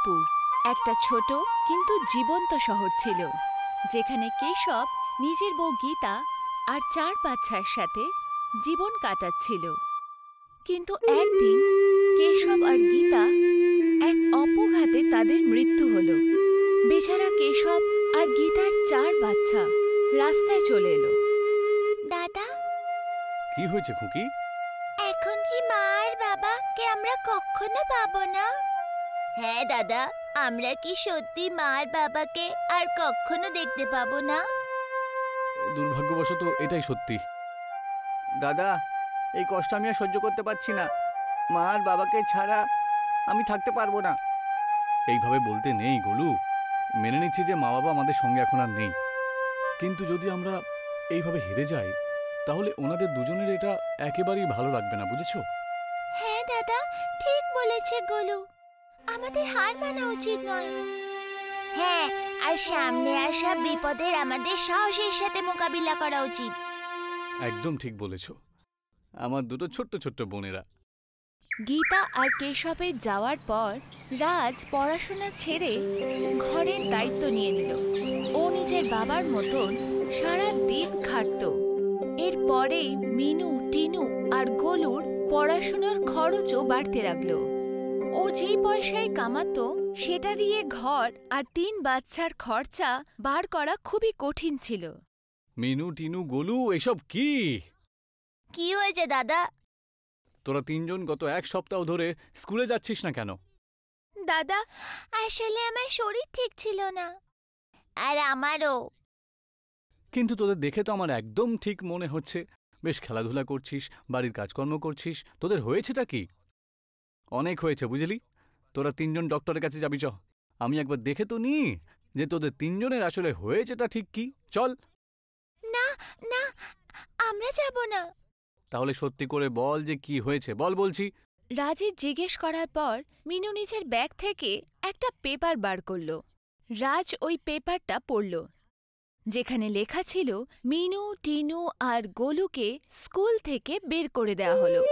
রায়পুর একটা ছোট কিন্তু জীবন্ত শহর ছিল, যেখানে কেশব নিজের বউ গীতা আর ৪ বাচ্চার সাথে জীবন কাটাচ্ছিল। কিন্তু একদিন কেশব আর গীতা এক অপঘাতে তাদের মৃত্যু হলো। বেচারা কেশব আর গীতার ৪ বাচ্চা রাস্তায় চলে এলো। দাদা, কি হয়েছে খুকি? এখন কি মা আর বাবাকে আমরা কখনো পাবো না? হ্যাঁ দাদা, আমরা কি সত্যি মা আর বাবাকে আর কখনো দেখতে পাবো না? দুর্ভাগ্যবশত এটাই সত্যি। দাদা, এই কষ্ট আমি আর সহ্য করতে পারছি না। মা আর বাবাকে ছাড়া আমি থাকতে পারবো না। এইভাবে বলতে নেই গোলু, মেনে নিচ্ছি যে মা বাবা আমাদের সঙ্গে এখন আর নেই, কিন্তু যদি আমরা এইভাবে হেরে যাই তাহলে ওনাদের দুজনের এটা একেবারেই ভালো লাগবে না, বুঝেছো? হ্যাঁ দাদা, ঠিক বলেছে গোলু, আমাদের হার মানা উচিত নয়। হ্যাঁ, আর সামনে আসা বিপদের আমাদের সাহসের সাথে মোকাবিলা করা উচিত। একদম ঠিক বলেছো, আমার দুটো ছোট্ট ছোট্ট বোনেরা। গীতা আর কেশবের যাওয়ার পর রাজ পড়াশোনা ছেড়ে ঘরের দায়িত্ব নিয়ে নিল। ও নিজের বাবার মতন সারা দিন খাটত। এরপরেই মিনু, টিনু আর গোলুর পড়াশোনার খরচও বাড়তে লাগলো। ও যেই পয়সায় কামাতো সেটা দিয়ে ঘর আর ৩ বাচ্চার খরচা বার করা খুবই কঠিন ছিল। মিনু, টিনু, গোলু, এসব কি? কি হয়েছে দাদা? তোরা ৩ জন গত ১ সপ্তাহ ধরে স্কুলে যাচ্ছিস না কেন? দাদা, আসলে আমার শরীর ঠিক ছিল না, আর আমারও। কিন্তু তোদের দেখে তো আমার একদম ঠিক মনে হচ্ছে বেশ খেলাধুলা করছিস, বাড়ির কাজকর্ম করছিস। তোদের হয়েছেটা কি? অনেক হয়েছে, বুঝলি? তোরা ৩ জন ডক্টরের কাছে যাবি, চ। আমি একবার দেখে তো নি যে তোদের ৩ জনের আসলে হয়েছেটা ঠিক কি। চল। না না, আমরা যাব না। তাহলে সত্যি করে বল যে কি হয়েছে, বল বলছি। রাজের জিজ্ঞেস করার পর মিনু নিজের ব্যাগ থেকে একটা পেপার বার করল। রাজ ওই পেপারটা পড়ল, যেখানে লেখা ছিল মিনু, টিনু আর গোলুকে স্কুল থেকে বের করে দেওয়া হলো।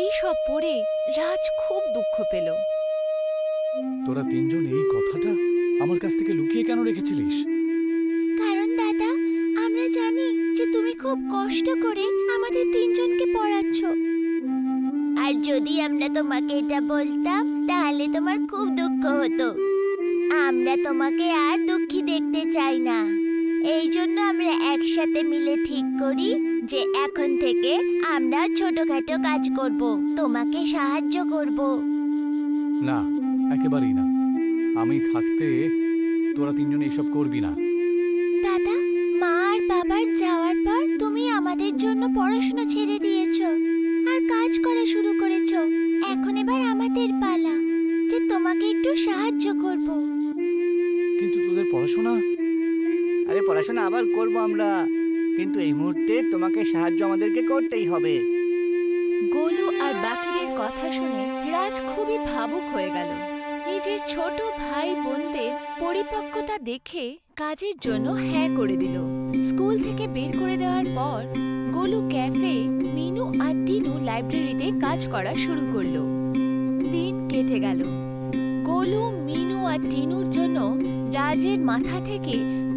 এই সব পড়ে রাজ খুব দুঃখ পেল। তোরা ৩ জন এই কথাটা আমার কাছ থেকে লুকিয়ে কেন রেখেছিলিস? কারণ দাদা, আমরা জানি যে তুমি খুব কষ্ট করে আমাদের ৩ জনকে পড়াচ্ছ, আর যদি আমরা তোমাকে এটা বলতাম তাহলে তোমার খুব দুঃখ হতো। আমরা তোমাকে আর দুঃখী দেখতে চাই না। এই জন্য আমরা একসাথে মিলে ঠিক করি যে এখন থেকে আমরা ছোটখাটো কাজ করব, তোমাকে সাহায্য করব। না, একেবারেই না। আমি থাকতে তোরা ৩ জন এইসব করবি না। দাদা, মা আর বাবার যাওয়ার পর তুমি আমাদের জন্য পড়াশোনা ছেড়ে দিয়েছো আর কাজ করা শুরু করেছো। এখন এবার আমাদের পালা যে তোমাকে একটু সাহায্য করব। কিন্তু তোদের পড়াশোনা? আরে পড়াশোনা আবার করব আমরা, কিন্তু এই মুহূর্তে তোমাকে সাহায্য আমাদেরকে করতেই হবে। গোলু আর বাকিদের কথা শুনে রাজ খুবই ভাবুক হয়ে গেল। নিজের ছোট ভাই বোনদের পরিপক্কতা দেখে কাজের জন্য হ্যাঁ করে দিল। স্কুল থেকে বের করে দেওয়ার পর গোলু ক্যাফে, মিনু আর টিনু লাইব্রেরিতে কাজ করা শুরু করলো। দিন কেটে গেল। গোলু, মিনু আর টিনুর জন্য রাজের মাথা থেকে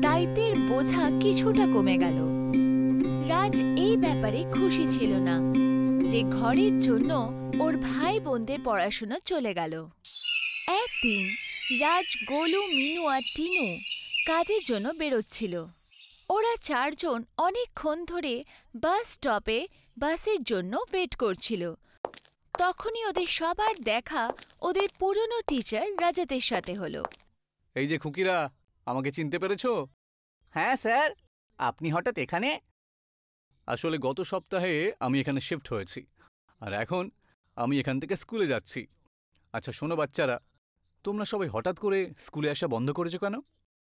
দায়িত্বের বোঝা কিছুটা কমে গেল। রাজ এই ব্যাপারে খুশি ছিল না যে ঘরের জন্য ওর ভাই বোনদের পড়াশোনা চলে গেল। একদিন রাজ, গোলু, মিনু আর টিনু কাজের জন্য বেরোচ্ছিল। ওরা ৪ জন অনেকক্ষণ ধরে বাস স্টপে বাসের জন্য ওয়েট করছিল। তখনই ওদের সবার দেখা ওদের পুরনো টিচার রাজাতের সাথে হলো। এই যে খুকিরা, আমাকে চিনতে পেরেছো? হ্যাঁ স্যার, আপনি হঠাৎ এখানে? আসলে গত সপ্তাহে আমি এখানে শিফট হয়েছি, আর এখন আমি এখান থেকে স্কুলে যাচ্ছি। আচ্ছা শোনো বাচ্চারা, তোমরা সবাই হঠাৎ করে স্কুলে আসা বন্ধ করেছো কেন?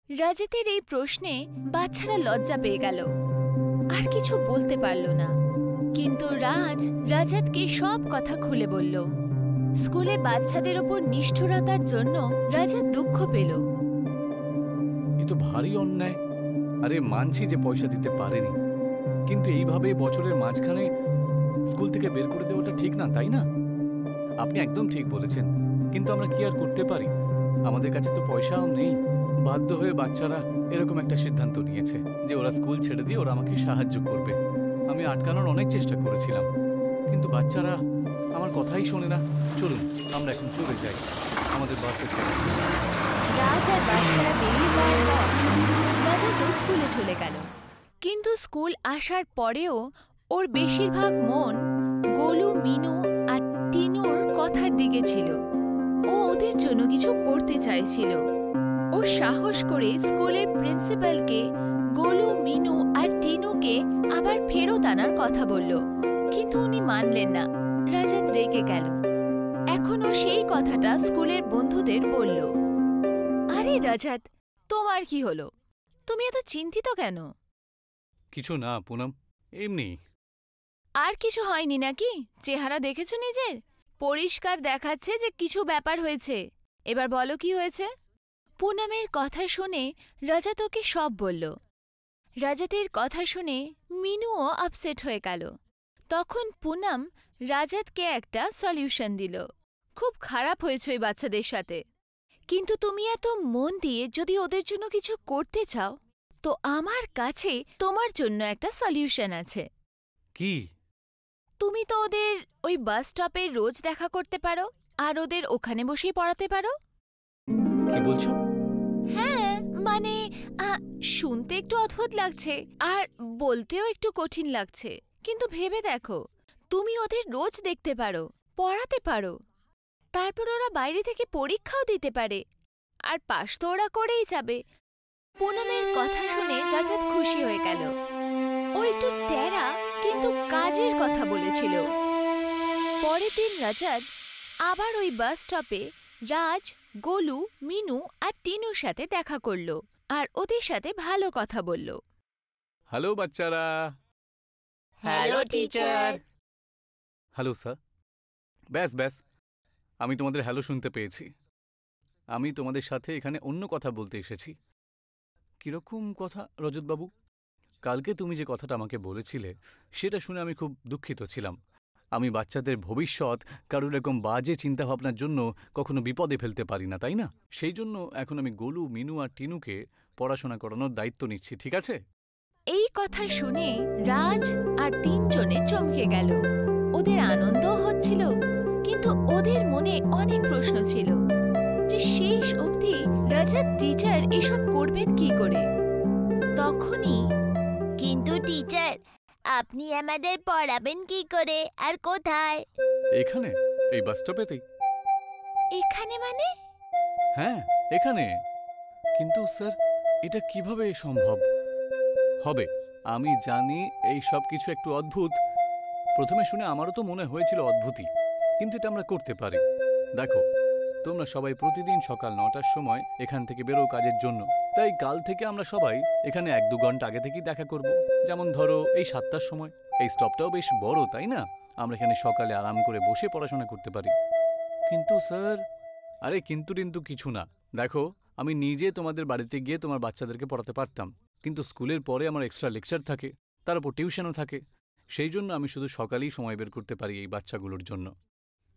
রাজাতের এই প্রশ্নে বাচ্চারা লজ্জা পেয়ে গেল, আর কিছু বলতে পারল না। কিন্তু রাজ রাজাতকে সব কথা খুলে বলল। স্কুলে বাচ্চাদের ওপর নিষ্ঠুরতার জন্য রাজাত দুঃখ পেল। এ তো ভারী অন্যায়। আরে মানছি যে পয়সা দিতে পারেনি, কিন্তু এইভাবে বছরের মাঝখানে স্কুল থেকে বের করে দেওয়াটা ঠিক না, তাই না? আপনি একদম ঠিক বলেছেন, কিন্তু আমরা কি আর করতে পারি? আমাদের কাছে তো পয়সাও নেই। বাধ্য হয়ে বাচ্চারা এরকম একটা সিদ্ধান্ত নিয়েছে যে ওরা স্কুল ছেড়ে দিয়ে ওরা আমাকে সাহায্য করবে। আমি আটকানোর অনেক চেষ্টা করেছিলাম, কিন্তু বাচ্চারা আমার কথাই শোনে না। চলুন আমরা এখন চলে যাই, আমাদের বাস এসে গেছে। রাজ আর বাচ্চারা বেরিয়ে যাওয়ার পর রাজা তো স্কুলে চলে গেল। কিন্তু স্কুল আসার পরেও ওর বেশিরভাগ মন গোলু, মিনু আর টিনুর কথার দিকে ছিল। ও ওদের জন্য কিছু করতে চাইছিল। ও সাহস করে স্কুলের প্রিন্সিপালকে গোলু, মিনু আর টিনুকে আবার ফেরত আনার কথা বলল, কিন্তু উনি মানলেন না। রাজাত রেগে গেল। এখনো সেই কথাটা স্কুলের বন্ধুদের বলল। আরে রাজাত, তোমার কি হলো? তুমি এত চিন্তিত কেন? কিছু না পুনম, এমনি। আর কিছু হয়নি নাকি? চেহারা দেখেছো নিজের? পরিষ্কার দেখাচ্ছে যে কিছু ব্যাপার হয়েছে। এবার বলো কি হয়েছে? পুনমের কথা শুনে রাজাত ওকে সব বলল। রাজাতের কথা শুনে মিনুও আপসেট হয়ে গেল। তখন পুনম রাজাতকে একটা সলিউশন দিল। খুব খারাপ হয়েছে ওই বাচ্চাদের সাথে, কিন্তু তুমি এত মন দিয়ে যদি ওদের জন্য কিছু করতে চাও, তো আমার কাছে তোমার জন্য একটা সলিউশন আছে। কি? তুমি তো ওদের ওই বাস স্টপে রোজ দেখা করতে পারো, আর ওদের ওখানে বসেই পড়াতে পারো। কি বলছো? হ্যাঁ, মানে শুনতে একটু অদ্ভুত লাগছে আর বলতেও একটু কঠিন লাগছে, কিন্তু ভেবে দেখো, তুমি ওদের রোজ দেখতে পারো, পড়াতে পারো, তারপর ওরা বাইরে থেকে পরীক্ষাও দিতে পারে, আর পাশ তো ওরা করেই যাবে। পুনমের কথা শুনে রাজাত খুশি হয়ে গেল। ও একটু টেরা কিন্তু কাজের কথা বলেছিল। পরের দিন রাজাত আবার ওই বাস স্টপে রাজ, গোলু, মিনু আর টিনুর সাথে দেখা করল আর ওদের সাথে ভালো কথা বলল। হ্যালো বাচ্চারা। Hello teacher. Hello sir. ব্যাস ব্যাস, আমি তোমাদের হ্যালো শুনতে পেয়েছি। আমি তোমাদের সাথে এখানে অন্য কথা বলতে এসেছি। কিরকম কথা রজতবাবু? কালকে তুমি যে কথাটা আমাকে বলেছিলে সেটা শুনে আমি খুব দুঃখিত ছিলাম। আমি বাচ্চাদের ভবিষ্যৎ কারোর এরকম বাজে চিন্তাভাবনার জন্য কখনো বিপদে ফেলতে পারি না, তাই না? সেই জন্য এখন আমি গোলু, মিনু আর টিনুকে পড়াশোনা করানোর দায়িত্ব নিচ্ছি, ঠিক আছে? এই কথা শুনে রাজ আর তিনজনে চমকে গেল। ওদের আনন্দও হচ্ছিল, কিন্তু ওদের মনে অনেক প্রশ্ন ছিল যে শেষ অবধি রাজাত টিচার এসব করবেন কি করে। তখনই কিন্তু টিচার, আপনি আমাদের পড়াবেন কি করে আর কোথায়? এখানে, এই বাস স্টপেতেই। এখানে মানে? হ্যাঁ, এখানে। কিন্তু স্যার, এটা কিভাবে সম্ভব হবে? আমি জানি এই সব কিছু একটু অদ্ভুত। প্রথমে শুনে আমারও তো মনে হয়েছিল অদ্ভুতই, কিন্তু এটা আমরা করতে পারি। দেখো, তোমরা সবাই প্রতিদিন সকাল ৯টার সময় এখান থেকে বেরো কাজের জন্য। তাই কাল থেকে আমরা সবাই এখানে ১-২ ঘন্টা আগে থেকেই দেখা করব। যেমন ধরো এই ৭টার সময়। এই স্টপটাও বেশ বড়, তাই না? আমরা এখানে সকালে আরাম করে বসে পড়াশোনা করতে পারি। কিন্তু স্যার, আরে কিন্তু কিছু না। দেখো, আমি নিজে তোমাদের বাড়িতে গিয়ে তোমার বাচ্চাদেরকে পড়াতে পারতাম, কিন্তু স্কুলের পরে আমার এক্সট্রা লেকচার থাকে, তার উপর টিউশনও থাকে। সেই জন্য আমি শুধু সকালেই সময় বের করতে পারি এই বাচ্চাগুলোর জন্য।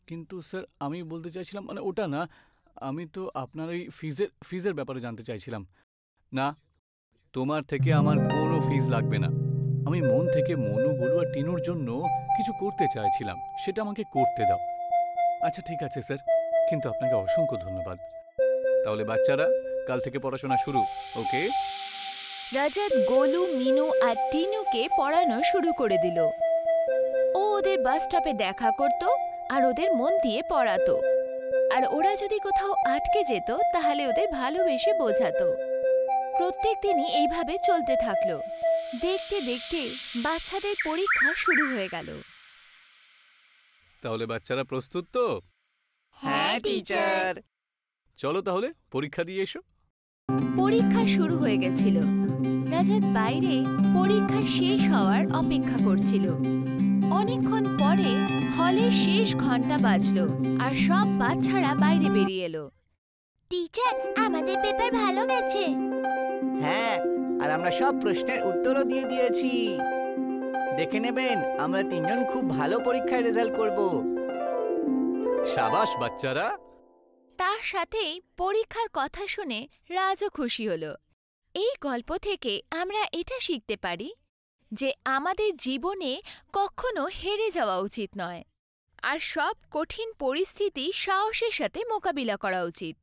কিন্তু স্যার, আমি বলতে চাইছিলাম, মানে ওটা না, আমি তো আপনার ওই ফিজের ব্যাপারে জানতে চাইছিলাম। না, তোমার থেকে আমার কোনো ফিজ লাগবে না। আমি মন থেকে মনু, গোলু আর টিনুর জন্য কিছু করতে চাইছিলাম, সেটা আমাকে করতে দাও। আচ্ছা ঠিক আছে স্যার, কিন্তু আপনাকে অসংখ্য ধন্যবাদ। তাহলে বাচ্চারা, কাল থেকে পড়াশোনা শুরু, ওকে? রাজাত গোলু, মিনু আর টিনুকে পড়ানো শুরু করে দিল। ও ওদের বাস স্টপে দেখা করত আর ওদের মন দিয়ে পড়াতো, আর ওরা যদি কোথাও আটকে যেত তাহলে ওদের ভালোবেসে বোঝাতো। প্রত্যেক দিনই এইভাবে চলতে থাকলো। দেখতে দেখতে বাচ্চাদের পরীক্ষা শুরু হয়ে গেল। তাহলে বাচ্চারা প্রস্তুত তো? হ্যাঁ টিচার। চলো তাহলে পরীক্ষা দিয়ে এসো। পরীক্ষা শুরু হয়ে গেছিল। রাজাত বাইরে পরীক্ষা শেষ হওয়ার অপেক্ষা করছিল। অনেকক্ষণ পরে হলে শেষ ঘন্টা বাজলো আর সব বাচ্চারা বাইরে বেরিয়ে এলো। টিচার, আমাদের পেপার ভালো গেছে। হ্যাঁ, আর আমরা সব প্রশ্নের উত্তরও দিয়ে দিয়েছি। দেখে নেবেন, আমরা তিনজন খুব ভালো পরীক্ষায় রেজাল্ট করব। সাবাস বাচ্চারা। তার সাথেই পরীক্ষার কথা শুনে রাজও খুশি হলো। এই গল্প থেকে আমরা এটা শিখতে পারি যে আমাদের জীবনে কখনো হেরে যাওয়া উচিত নয়, আর সব কঠিন পরিস্থিতি সাহসের সাথে মোকাবিলা করা উচিত।